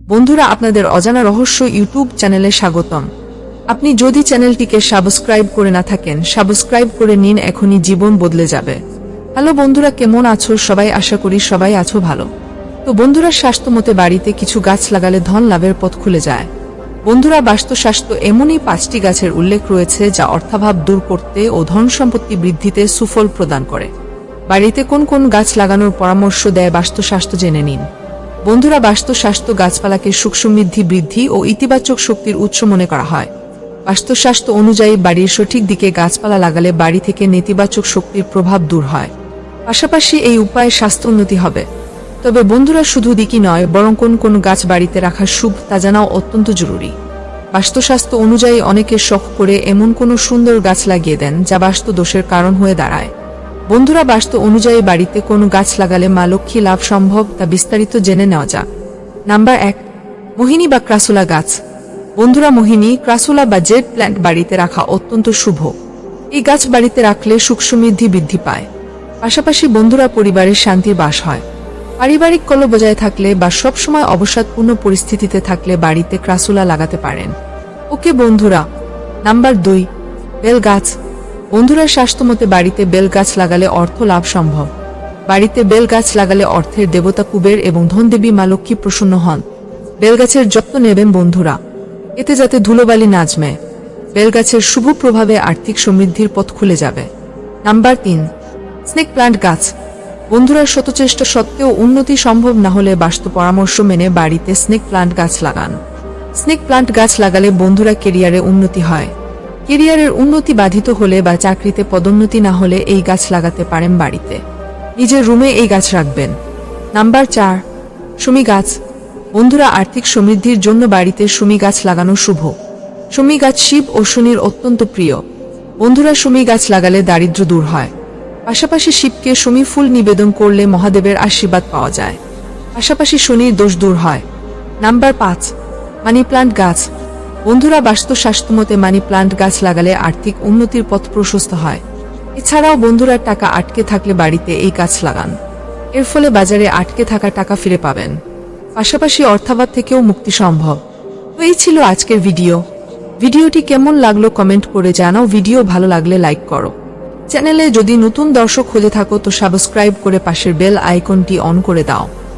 বন্ধুরা, আপনাদের অজানা রহস্য ইউটিউব চ্যানেলে স্বাগতম। আপনি যদি চ্যানেলটিকে সাবস্ক্রাইব করে না থাকেন, সাবস্ক্রাইব করে নিন, এখনই জীবন বদলে যাবে। হ্যালো বন্ধুরা, কেমন আছো সবাই? আশা করি সবাই আছো ভালো। তো বন্ধুরা, স্বাস্থ্যমতে বাড়িতে কিছু গাছ লাগালে ধন লাভের পথ খুলে যায়। বন্ধুরা, বাস্তুশাস্ত্র এমনই 5টি গাছের উল্লেখ রয়েছে যা অর্থাভাব দূর করতে ও ধন সম্পত্তি বৃদ্ধিতে সুফল প্রদান করে। বাড়িতে কোন কোন গাছ লাগানোর পরামর্শ দেয় বাস্তুশাস্ত্র জেনে নিন। বন্ধুরা, বাস্তুশাস্ত্র গাছপালাকে সুখ সমৃদ্ধি বৃদ্ধি ও ইতিবাচক শক্তির উৎস মনে করা হয়। বাস্তুশাস্ত্র অনুযায়ী বাড়ির সঠিক দিকে গাছপালা লাগালে বাড়ি থেকে নেতিবাচক শক্তির প্রভাব দূর হয়। পাশাপাশি এই উপায়ে স্বাস্থ্য উন্নতি হবে। তবে বন্ধুরা, শুধু দিকই নয়, বরং কোন কোন গাছ বাড়িতে রাখা শুভ তা জানাও অত্যন্ত জরুরি। বাস্তুশাস্ত্র অনুযায়ী অনেকে শখ করে এমন কোনো সুন্দর গাছ লাগিয়ে দেন যা বাস্তু দোষের কারণ হয়ে দাঁড়ায়। বন্ধুরা, বাস্তু অনুযায়ী বাড়িতে কোন গাছ লাগালে মা লক্ষ্মী লাভ সম্ভব তা বিস্তারিত জেনে নেওয়া যাক। নাম্বার 1, মোহিনী বা ক্রাসুলা গাছ। বন্ধুরা, মোহিনী, ক্রাসুলা বা জেড প্ল্যান্ট বাড়িতে রাখা অত্যন্ত শুভ। এই গাছ বাড়িতে রাখলে সুখ সমৃদ্ধি বৃদ্ধি পায়। পাশাপাশি বন্ধুরা, পরিবারের শান্তির বাস হয়। পারিবারিক কলহ বজায় থাকলে বা সবসময় অবসাদপূর্ণ পরিস্থিতিতে থাকলে বাড়িতে ক্রাসুলা লাগাতে পারেন। ওকে বন্ধুরা। নাম্বার 2, বেল গাছ। বন্ধুরা, স্বাস্থ্যমতে বাড়িতে বেল গাছ লাগালে অর্থ লাভ সম্ভব। বাড়িতে বেল গাছ লাগালে অর্থের দেবতা কুবের এবং ধনদেবী মা লক্ষ্মী প্রসন্ন হন। বেলগাছের যত্ন নেবেন বন্ধুরা, এতে যাতে ধুলোবালি না জমে। বেলগাছের শুভ প্রভাবে আর্থিক সমৃদ্ধির পথ খুলে যাবে। নাম্বার 3, স্নেক প্লান্ট গাছ। বন্ধুরা, শত চেষ্টা সত্ত্বেও উন্নতি সম্ভব না হলে বাস্তু পরামর্শ মেনে বাড়িতে স্নেক প্লান্ট গাছ লাগান। স্নেক প্লান্ট গাছ লাগালে বন্ধুরা কেরিয়ারে উন্নতি হয়। কেরিয়ারের উন্নতি বাধিত হলে বা চাকরিতে পদোন্নতি না হলে এই গাছ লাগাতে পারেন বাড়িতে। নিজের রুমে এই গাছ রাখবেন। নাম্বার 4, শমী গাছ। বন্ধুরা, আর্থিক সমৃদ্ধির জন্য বাড়িতে শমী গাছ লাগানো শুভ। শমী গাছ শিব ও শনির অত্যন্ত প্রিয়। বন্ধুরা, শমী গাছ লাগালে দারিদ্র্য দূর হয়। পাশাপাশি শিবকে শমী ফুল নিবেদন করলে মহাদেবের আশীর্বাদ পাওয়া যায়। পাশাপাশি শনির দোষ দূর হয়। নাম্বার 5, মানি প্লান্ট গাছ। বন্ধুরা, বাস্তুশাস্ত্রমতে মানি প্লান্ট গাছ লাগালে আর্থিক উন্নতির পথ প্রশস্ত হয়। এছাড়াও বন্ধুরা, টাকা আটকে থাকলে বাড়িতে এই গাছ লাগান। এর ফলে বাজারে আটকে থাকা টাকা ফিরে পাবেন। পাশাপাশি অর্থাভাব থেকেও মুক্তি সম্ভব। তো এই ছিল আজকের ভিডিওটি কেমন লাগলো কমেন্ট করে জানাও। ভিডিও ভালো লাগলে লাইক করো। চ্যানেলে যদি নতুন দর্শক হয়ে থাকো তো সাবস্ক্রাইব করে পাশের বেল আইকনটি অন করে দাও।